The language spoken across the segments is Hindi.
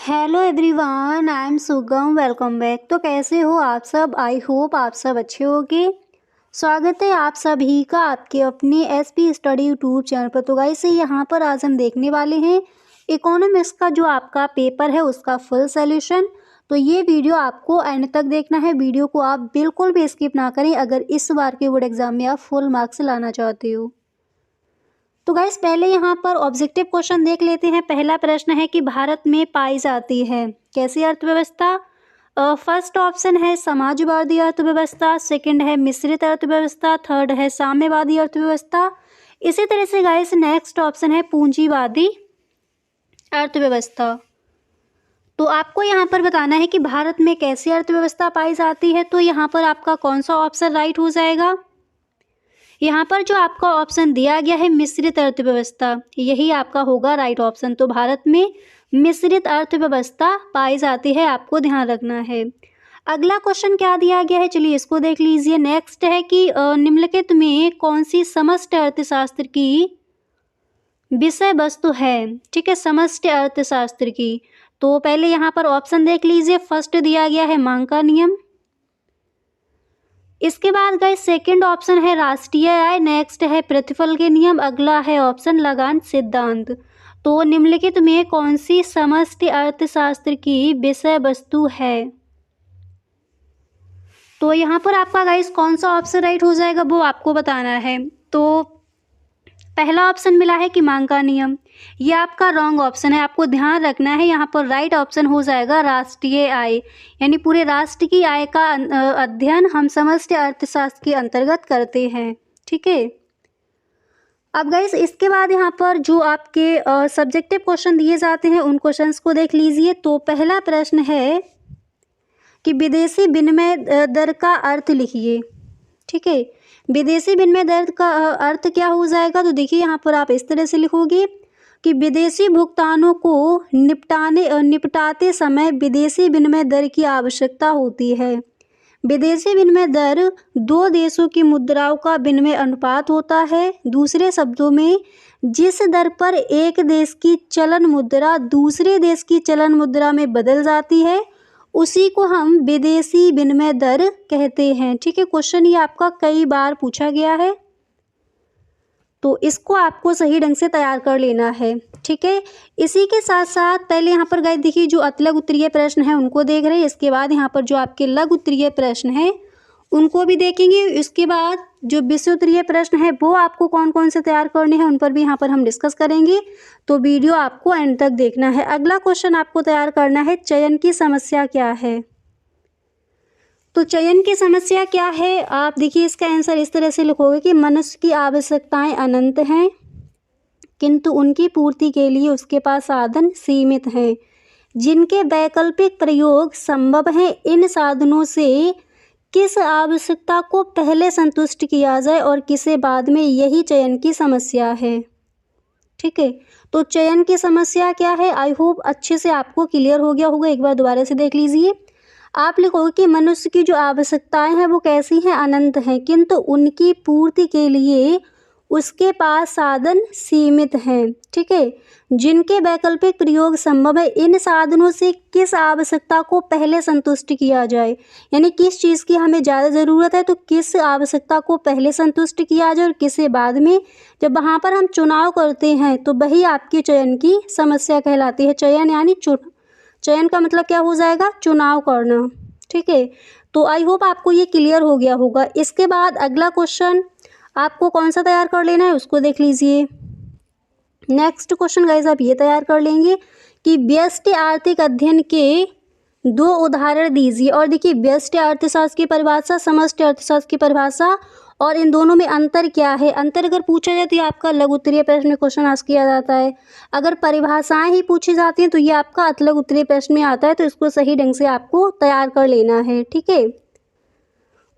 हेलो एवरीवन, आई एम सुगम। Welcome back. तो कैसे हो आप सब? आई होप आप सब अच्छे होंगे। स्वागत है आप सभी का आपके अपने एसपी स्टडी यूट्यूब चैनल पर। तो गाइस यहाँ पर आज हम देखने वाले हैं इकोनॉमिक्स का जो आपका पेपर है उसका फुल सॉल्यूशन। तो ये वीडियो आपको एंड तक देखना है। वीडियो को आप बिल्कुल भी स्किप ना करें अगर इस बार के बोर्ड एग्जाम में आप फुल मार्क्स लाना चाहते हो। तो गाइस पहले यहाँ पर ऑब्जेक्टिव क्वेश्चन देख लेते हैं। पहला प्रश्न है कि भारत में पाई जाती है कैसी अर्थव्यवस्था? फर्स्ट ऑप्शन है समाजवादी अर्थव्यवस्था, सेकंड है मिश्रित अर्थव्यवस्था, थर्ड है साम्यवादी अर्थव्यवस्था। इसी तरह से गाइस नेक्स्ट ऑप्शन है पूंजीवादी अर्थव्यवस्था। तो आपको यहाँ पर बताना है कि भारत में कैसी अर्थव्यवस्था पाई जाती है। तो यहाँ पर आपका कौन सा ऑप्शन राइट हो जाएगा? यहाँ पर जो आपका ऑप्शन दिया गया है मिश्रित अर्थव्यवस्था, यही आपका होगा राइट ऑप्शन। तो भारत में मिश्रित अर्थव्यवस्था पाई जाती है, आपको ध्यान रखना है। अगला क्वेश्चन क्या दिया गया है, चलिए इसको देख लीजिए। नेक्स्ट है कि निम्नलिखित में कौन सी समष्टि अर्थशास्त्र की विषय वस्तु है? ठीक है, समष्टि अर्थशास्त्र की। तो पहले यहाँ पर ऑप्शन देख लीजिए। फर्स्ट दिया गया है मांग का नियम, इसके बाद गाइस सेकंड ऑप्शन है राष्ट्रीय आय, नेक्स्ट है प्रतिफल के नियम, अगला है ऑप्शन लगान सिद्धांत। तो निम्नलिखित में कौन सी समष्टि अर्थशास्त्र की विषय वस्तु है? तो यहाँ पर आपका गाइस कौन सा ऑप्शन राइट हो जाएगा वो आपको बताना है। तो पहला ऑप्शन मिला है कि मांग का नियम, ये आपका रॉन्ग ऑप्शन है, आपको ध्यान रखना है। यहाँ पर राइट ऑप्शन हो जाएगा राष्ट्रीय आय, यानी पूरे राष्ट्र की आय का अध्ययन हम समष्टि अर्थशास्त्र के अंतर्गत करते हैं। ठीक है, अब गाइस इसके बाद यहाँ पर जो आपके सब्जेक्टिव क्वेश्चन दिए जाते हैं उन क्वेश्चंस को देख लीजिए। तो पहला प्रश्न है कि विदेशी विनिमय दर का अर्थ लिखिए। ठीक है, विदेशी विनिमय दर का अर्थ क्या हो जाएगा? तो देखिए यहाँ पर आप इस तरह से लिखोगे कि विदेशी भुगतानों को निपटाते समय विदेशी विनिमय दर की आवश्यकता होती है। विदेशी विनिमय दर दो देशों की मुद्राओं का विनिमय अनुपात होता है। दूसरे शब्दों में जिस दर पर एक देश की चलन मुद्रा दूसरे देश की चलन मुद्रा में बदल जाती है उसी को हम विदेशी विनिमय दर कहते हैं। ठीक है, क्वेश्चन ये आपका कई बार पूछा गया है, तो इसको आपको सही ढंग से तैयार कर लेना है। ठीक है, इसी के साथ साथ पहले यहाँ पर गाइस देखिए जो अतिलघु उत्तरीय प्रश्न है उनको देख रहे हैं। इसके बाद यहाँ पर जो आपके लघु उत्तरीय प्रश्न है उनको भी देखेंगे। इसके बाद जो विषय उत्तरीय प्रश्न है वो आपको कौन कौन से तैयार करने हैं उन पर भी यहाँ पर हम डिस्कस करेंगे। तो वीडियो आपको एंड तक देखना है। अगला क्वेश्चन आपको तैयार करना है चयन की समस्या क्या है। तो चयन की समस्या क्या है, आप देखिए इसका आंसर इस तरह से लिखोगे कि मनुष्य की आवश्यकताएं अनंत हैं किंतु उनकी पूर्ति के लिए उसके पास साधन सीमित हैं। जिनके वैकल्पिक प्रयोग संभव हैं, इन साधनों से किस आवश्यकता को पहले संतुष्ट किया जाए और किसे बाद में, यही चयन की समस्या है। ठीक है, तो चयन की समस्या क्या है, आई होप अच्छे से आपको क्लियर हो गया होगा। एक बार दोबारा से देख लीजिए। आप लिखोगे कि मनुष्य की जो आवश्यकताएं हैं वो कैसी हैं, अनंत हैं, किंतु उनकी पूर्ति के लिए उसके पास साधन सीमित हैं। ठीक है, जिनके वैकल्पिक प्रयोग संभव है, इन साधनों से किस आवश्यकता को पहले संतुष्ट किया जाए, यानी किस चीज़ की हमें ज़्यादा ज़रूरत है तो किस आवश्यकता को पहले संतुष्ट किया जाए और किसे बाद में। जब वहाँ पर हम चुनाव करते हैं तो वही आपकी चयन की समस्या कहलाती है। चयन यानी चयन का मतलब क्या हो जाएगा, चुनाव करना। ठीक है, तो आई होप आपको ये क्लियर हो गया होगा। इसके बाद अगला क्वेश्चन आपको कौन सा तैयार कर लेना है उसको देख लीजिए। नेक्स्ट क्वेश्चन गाइस आप ये तैयार कर लेंगे कि व्यष्टि आर्थिक अध्ययन के दो उदाहरण दीजिए। और देखिए व्यष्टि अर्थशास्त्र की परिभाषा, समष्टि अर्थशास्त्र की परिभाषा और इन दोनों में अंतर क्या है। अंतर अगर पूछा जाए तो ये आपका लघु उत्तरीय प्रश्न में क्वेश्चन आस्क किया जाता है। अगर परिभाषाएं ही पूछी जाती हैं तो ये आपका अतिलघु उत्तरीय प्रश्न में आता है। तो इसको सही ढंग से आपको तैयार कर लेना है। ठीक है,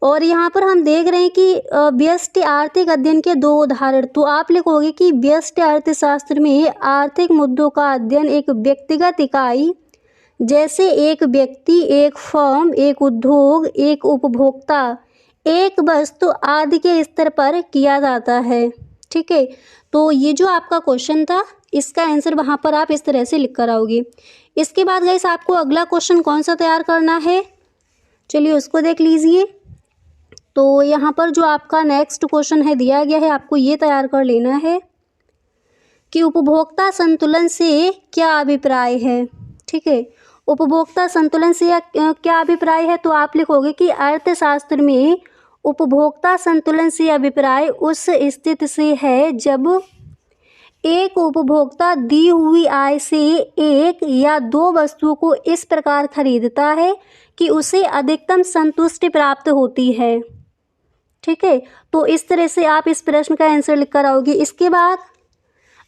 और यहाँ पर हम देख रहे हैं कि व्यष्टि आर्थिक अध्ययन के दो उदाहरण। तो आप लिखोगे कि व्यष्टि अर्थशास्त्र में आर्थिक मुद्दों का अध्ययन एक व्यक्तिगत इकाई जैसे एक व्यक्ति, एक फर्म, एक उद्योग, एक उपभोक्ता, एक वस्तु आदि के स्तर पर किया जाता है। ठीक है, तो ये जो आपका क्वेश्चन था इसका आंसर वहाँ पर आप इस तरह से लिख कर आओगे। इसके बाद गाइस आपको अगला क्वेश्चन कौन सा तैयार करना है, चलिए उसको देख लीजिए। तो यहाँ पर जो आपका नेक्स्ट क्वेश्चन है दिया गया है, आपको ये तैयार कर लेना है कि उपभोक्ता संतुलन से क्या अभिप्राय है। ठीक है, उपभोक्ता संतुलन से क्या अभिप्राय है, तो आप लिखोगे कि अर्थशास्त्र में उपभोक्ता संतुलन से अभिप्राय उस स्थिति से है जब एक उपभोक्ता दी हुई आय से एक या दो वस्तुओं को इस प्रकार खरीदता है कि उसे अधिकतम संतुष्टि प्राप्त होती है। ठीक है, तो इस तरह से आप इस प्रश्न का आंसर लिख कर आओगे। इसके बाद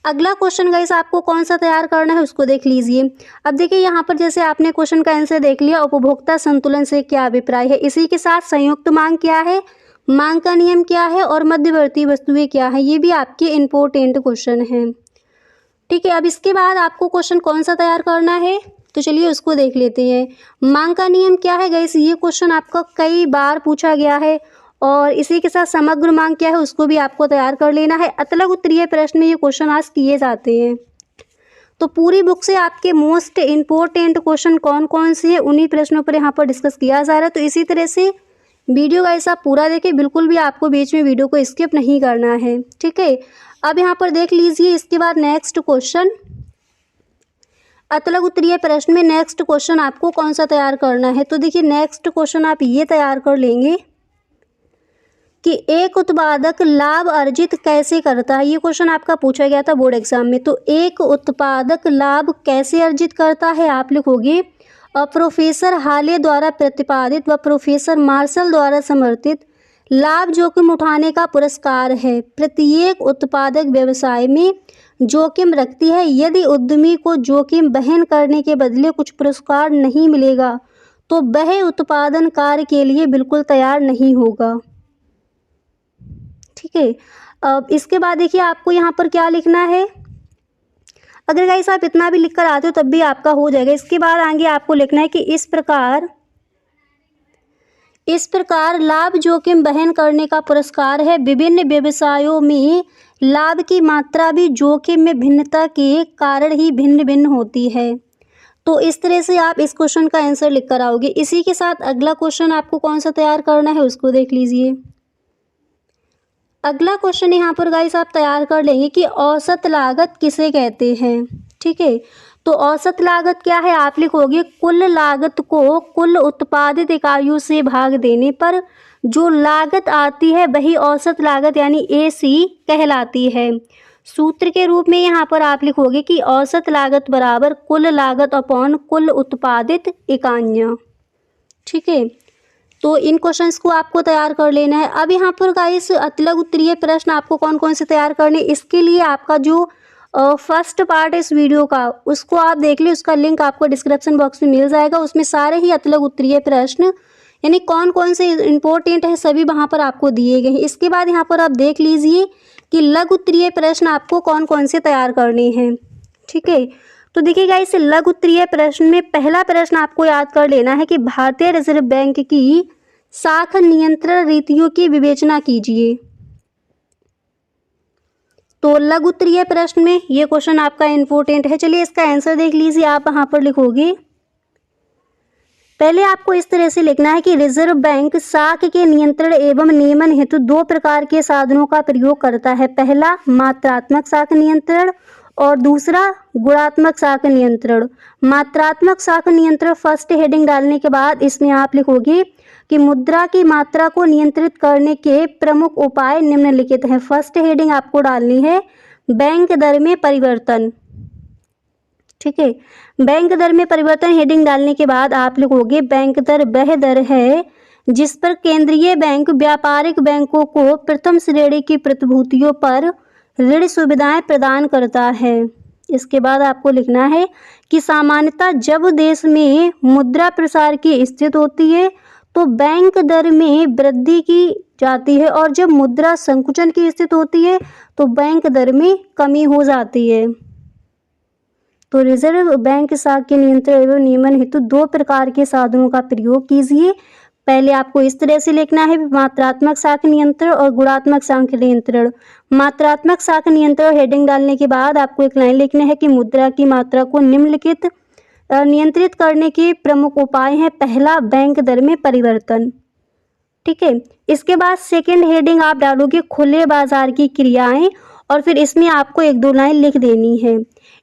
अगला क्वेश्चन गाइस आपको कौन सा तैयार करना है उसको देख लीजिए। अब देखिए यहाँ पर जैसे आपने क्वेश्चन का आंसर देख लिया, उपभोक्ता संतुलन से क्या अभिप्राय है, इसी के साथ संयुक्त मांग क्या है, मांग का नियम क्या है और मध्यवर्ती वस्तुएं क्या है, ये भी आपके इम्पोर्टेंट क्वेश्चन हैं। ठीक है, अब इसके बाद आपको क्वेश्चन कौन सा तैयार करना है, तो चलिए उसको देख लेते हैं। मांग का नियम क्या है गाइस, ये क्वेश्चन आपका कई बार पूछा गया है और इसी के साथ समग्र मांग क्या है उसको भी आपको तैयार कर लेना है। अतलग उत्तरीय प्रश्न में ये क्वेश्चन आज किए जाते हैं। तो पूरी बुक से आपके मोस्ट इम्पोर्टेंट क्वेश्चन कौन कौन से हैं उन्हीं प्रश्नों पर यहाँ पर डिस्कस किया जा रहा है। तो इसी तरह से वीडियो गाइस आप पूरा देखें, बिल्कुल भी आपको बीच में वीडियो को स्किप नहीं करना है। ठीक है, अब यहाँ पर देख लीजिए। इसके बाद नेक्स्ट क्वेश्चन, अतलग उत्तरीय प्रश्न में नेक्स्ट क्वेश्चन आपको कौन सा तैयार करना है, तो देखिए नेक्स्ट क्वेश्चन आप ये तैयार कर लेंगे कि एक उत्पादक लाभ अर्जित कैसे करता है। ये क्वेश्चन आपका पूछा गया था बोर्ड एग्जाम में। तो एक उत्पादक लाभ कैसे अर्जित करता है, आप लिखोगे प्रोफेसर हाले द्वारा प्रतिपादित व प्रोफेसर मार्शल द्वारा समर्थित लाभ जोखिम उठाने का पुरस्कार है। प्रत्येक उत्पादक व्यवसाय में जोखिम रखती है। यदि उद्यमी को जोखिम वहन करने के बदले कुछ पुरस्कार नहीं मिलेगा तो वह उत्पादन कार्य के लिए बिल्कुल तैयार नहीं होगा। ठीक है, अब इसके बाद देखिए आपको यहाँ पर क्या लिखना है। अगर गाइस आप इतना भी लिख कर आते हो तब भी आपका हो जाएगा। इसके बाद आगे आपको लिखना है कि इस प्रकार लाभ जोखिम वहन करने का पुरस्कार है। विभिन्न व्यवसायों में लाभ की मात्रा भी जोखिम में भिन्नता के कारण ही भिन्न भिन्न होती है। तो इस तरह से आप इस क्वेश्चन का आंसर लिख कर आओगे। इसी के साथ अगला क्वेश्चन आपको कौन सा तैयार करना है उसको देख लीजिए। अगला क्वेश्चन यहाँ पर गाइस आप तैयार कर लेंगे कि औसत लागत किसे कहते हैं। ठीक है, तो औसत लागत क्या है, आप लिखोगे कुल लागत को कुल उत्पादित इकाइयों से भाग देने पर जो लागत आती है वही औसत लागत यानी AC कहलाती है। सूत्र के रूप में यहाँ पर आप लिखोगे कि औसत लागत बराबर कुल लागत अपॉन कुल उत्पादित इकाइयाँ। ठीक है, तो इन क्वेश्चंस को आपको तैयार कर लेना है। अब यहाँ पर गाइस अतलग उत्तरीय प्रश्न आपको कौन कौन से तैयार करने, इसके लिए आपका जो फर्स्ट पार्ट है इस वीडियो का उसको आप देख लीजिए, उसका लिंक आपको डिस्क्रिप्शन बॉक्स में मिल जाएगा। उसमें सारे ही अतलग उत्तरीय प्रश्न यानी कौन कौन से इंपॉर्टेंट है सभी वहाँ पर आपको दिए गए हैं। इसके बाद यहाँ पर आप देख लीजिए कि लघु उत्तरीय प्रश्न आपको कौन कौन से तैयार करने हैं। ठीक है, तो देखिएगा इस लघु उत्तरीय प्रश्न में पहला प्रश्न आपको याद कर लेना है कि भारतीय रिजर्व बैंक की शाख नियंत्रण रीतियों की विवेचना कीजिए। तो लघु उत्तरीय प्रश्न में ये क्वेश्चन आपका इम्पोर्टेंट है। चलिए इसका आंसर देख लीजिए। आप वहाँ पर लिखोगे, पहले आपको इस तरह से लिखना है कि रिजर्व बैंक शाख के नियंत्रण एवं नियमन हेतु दो प्रकार के साधनों का प्रयोग करता है। पहला मात्रात्मक शाख नियंत्रण और दूसरा गुणात्मक शाख नियंत्रण। मात्रात्मक शाख नियंत्रण फर्स्ट हेडिंग डालने के बाद इसमें आप लिखोगे कि मुद्रा की मात्रा को नियंत्रित करने के प्रमुख उपाय निम्नलिखित हैं। फर्स्ट हेडिंग आपको डालनी है बैंक दर में परिवर्तन। ठीक है, बैंक दर में परिवर्तन हेडिंग डालने के बाद आप लिखोगे बैंक दर वह दर है जिस पर केंद्रीय बैंक व्यापारिक बैंकों को प्रथम श्रेणी की प्रतिभूतियों पर ऋण सुविधाएं प्रदान करता है। इसके बाद आपको लिखना है कि सामान्यतः जब देश में मुद्रा प्रसार की स्थिति होती है तो बैंक दर में वृद्धि की जाती है और जब मुद्रा संकुचन की स्थिति होती है तो बैंक दर में कमी हो जाती है। तो रिजर्व बैंक शाख के नियंत्रण एवं नियमन हेतु दो प्रकार के साधनों का प्रयोग कीजिए। पहले आपको इस तरह से लिखना है, मात्रात्मक शाख नियंत्रण और गुणात्मक शाख नियंत्रण। मात्रात्मक शाख नियंत्रण हेडिंग डालने के बाद आपको एक लाइन लिखना है कि मुद्रा की मात्रा को निम्नलिखित नियंत्रित करने के प्रमुख उपाय हैं। पहला, बैंक दर में परिवर्तन। ठीक है, इसके बाद सेकंड हेडिंग आप डालोगे खुले बाजार की क्रियाएं, और फिर इसमें आपको 1-2 लाइन लिख देनी है।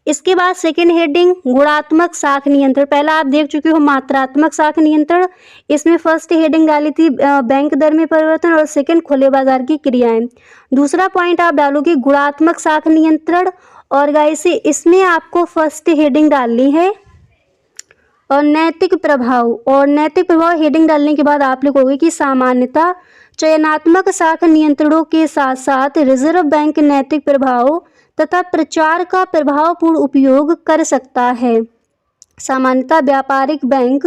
इसके बाद सेकंड हेडिंग गुणात्मक शाख नियंत्रण। पहला आप देख चुके हो मात्रात्मक शाख नियंत्रण, इसमें फर्स्ट हेडिंग डाली थी बैंक दर में परिवर्तन, और सेकंड खुले बाजार की क्रियाएं। दूसरा पॉइंट आप डालोगे गुणात्मक शाख नियंत्रण, और गाइस इसमें आपको फर्स्ट हेडिंग डालनी है और नैतिक प्रभाव। और नैतिक प्रभाव हेडिंग डालने के बाद आप लिखोगे कि सामान्यतः चयनात्मक शाख नियंत्रणों के साथ साथ रिजर्व बैंक नैतिक प्रभाव तथा प्रचार का प्रभावपूर्ण उपयोग कर सकता है। सामान्यतः व्यापारिक बैंक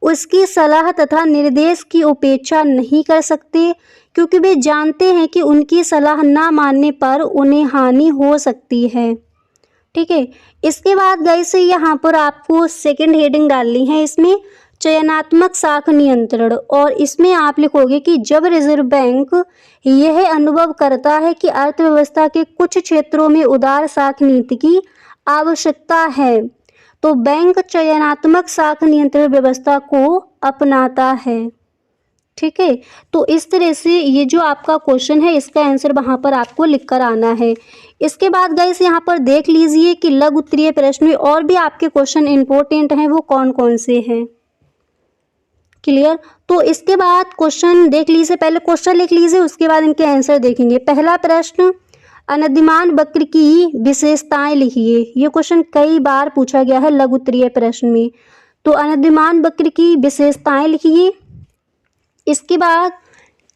उसकी सलाह तथा निर्देश की उपेक्षा नहीं कर सकते, क्योंकि वे जानते हैं कि उनकी सलाह न मानने पर उन्हें हानि हो सकती है। ठीक है, इसके बाद गाइस यहाँ पर आपको सेकंड हेडिंग डालनी है इसमें चयनात्मक शाख नियंत्रण, और इसमें आप लिखोगे कि जब रिजर्व बैंक यह अनुभव करता है कि अर्थव्यवस्था के कुछ क्षेत्रों में उदार शाख नीति की आवश्यकता है, तो बैंक चयनात्मक शाख नियंत्रण व्यवस्था को अपनाता है। ठीक है, तो इस तरह से ये जो आपका क्वेश्चन है इसका आंसर वहाँ पर आपको लिख कर आना है। इसके बाद गाइस यहाँ पर देख लीजिए कि लघु उत्तरीय प्रश्न में और भी आपके क्वेश्चन इंपॉर्टेंट हैं, वो कौन कौन से हैं। क्लियर, तो इसके बाद क्वेश्चन देख लीजिए, पहले क्वेश्चन लिख लीजिए, उसके बाद इनके आंसर देखेंगे। पहला प्रश्न, अनधिमान वक्र की विशेषताएं लिखिए। ये क्वेश्चन कई बार पूछा गया है लघु उत्तरीय प्रश्न में। तो अनधिमान वक्र की विशेषताएं लिखिए। इसके बाद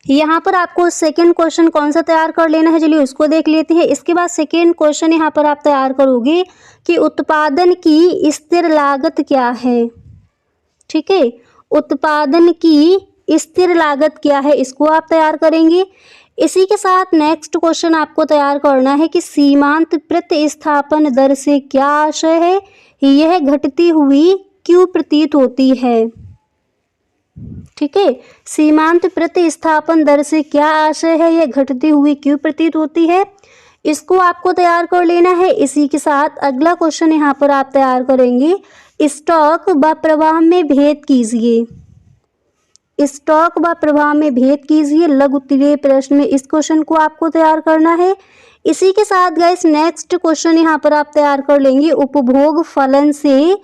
यहाँ पर आपको सेकंड क्वेश्चन कौन सा तैयार कर लेना है, चलिए उसको देख लेते हैं। इसके बाद सेकंड क्वेश्चन यहाँ पर आप तैयार करोगे कि उत्पादन की स्थिर लागत क्या है। ठीक है, उत्पादन की स्थिर लागत क्या है, इसको आप तैयार करेंगे। इसी के साथ नेक्स्ट क्वेश्चन आपको तैयार करना है कि सीमांत प्रतिस्थापन दर से क्या आशय है, यह घटती हुई क्यों प्रतीत होती है। ठीक है, सीमांत प्रतिस्थापन दर से क्या आशय है, यह घटती हुई क्यों प्रतीत होती है, इसको आपको तैयार कर लेना है। इसी के साथ अगला क्वेश्चन यहाँ पर आप तैयार करेंगे, स्टॉक व प्रवाह में भेद कीजिए। स्टॉक व प्रवाह में भेद कीजिए, लघु उत्तरीय प्रश्न में इस क्वेश्चन को आपको तैयार करना है। इसी के साथ गाइस नेक्स्ट क्वेश्चन यहाँ पर आप तैयार कर लेंगे, उपभोग फलन से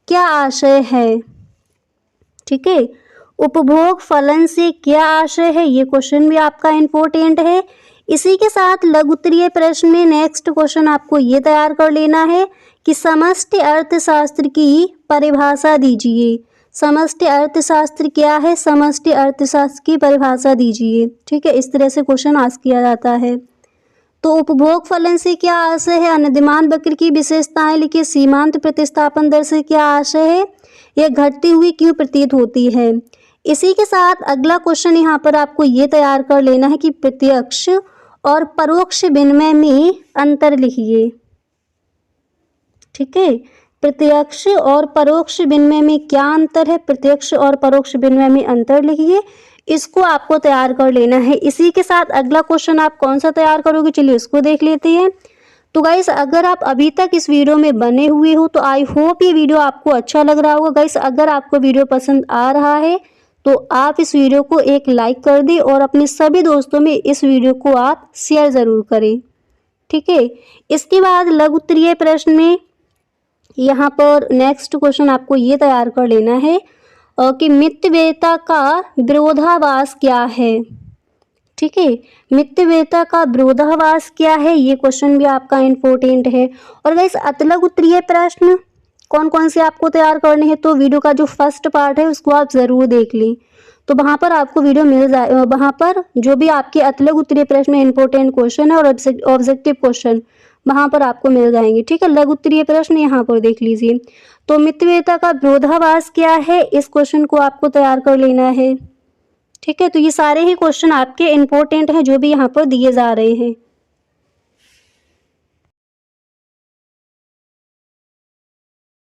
क्या आशय है। ठीक है, उपभोग फलन से क्या आशय है, ये क्वेश्चन भी आपका इम्पोर्टेंट है। इसी के साथ लघु उत्तरीय प्रश्न में नेक्स्ट क्वेश्चन आपको ये तैयार कर लेना है कि समष्टि अर्थशास्त्र की परिभाषा दीजिए। समष्टि अर्थशास्त्र क्या है, समष्टि अर्थशास्त्र की परिभाषा दीजिए। ठीक है, इस तरह से क्वेश्चन आस्क किया जाता है। तो उपभोग फलन से क्या आशय है, अनधिमान वक्र की विशेषताएं लिखिए, सीमांत प्रतिस्थापन दर से क्या आशय है, यह घटती हुई क्यों प्रतीत होती है। इसी के साथ अगला क्वेश्चन यहाँ पर आपको ये तैयार कर लेना है कि प्रत्यक्ष और परोक्ष विनिमय में अंतर लिखिए। ठीक है, प्रत्यक्ष और परोक्ष विनिमय में क्या अंतर है, प्रत्यक्ष और परोक्ष विनिमय में अंतर लिखिए, इसको आपको तैयार कर लेना है। इसी के साथ अगला क्वेश्चन आप कौन सा तैयार करोगे, चलिए उसको देख लेते हैं। तो गाइस अगर आप अभी तक इस वीडियो में बने हुए हो तो आई होप ये वीडियो आपको अच्छा लग रहा होगा। गाइस अगर आपको वीडियो पसंद आ रहा है तो आप इस वीडियो को एक लाइक कर दें और अपने सभी दोस्तों में इस वीडियो को आप शेयर ज़रूर करें। ठीक है, इसके बाद लघु उत्तरीय प्रश्न में यहाँ पर नेक्स्ट क्वेश्चन आपको ये तैयार कर लेना है कि मितव्ययिता का विरोधाभास क्या है। ठीक है, मितव्ययिता का विरोधाभास क्या है, ये क्वेश्चन भी आपका इम्पोर्टेंट है। और गाइस लघु उत्तरीय प्रश्न कौन कौन से आपको तैयार करने हैं, तो वीडियो का जो फर्स्ट पार्ट है उसको आप ज़रूर देख लें, तो वहाँ पर आपको वीडियो मिल जाए। वहाँ पर जो भी आपके लघु उत्तरीय प्रश्न में इंपॉर्टेंट क्वेश्चन है और ऑब्जेक्टिव क्वेश्चन वहाँ पर आपको मिल जाएंगे। ठीक है, लघु उत्तरीय प्रश्न यहाँ पर देख लीजिए। तो मितव्ययिता का विरोधाभास क्या है, इस क्वेश्चन को आपको तैयार कर लेना है। ठीक है, तो ये सारे ही क्वेश्चन आपके इम्पोर्टेंट हैं जो भी यहाँ पर दिए जा रहे हैं।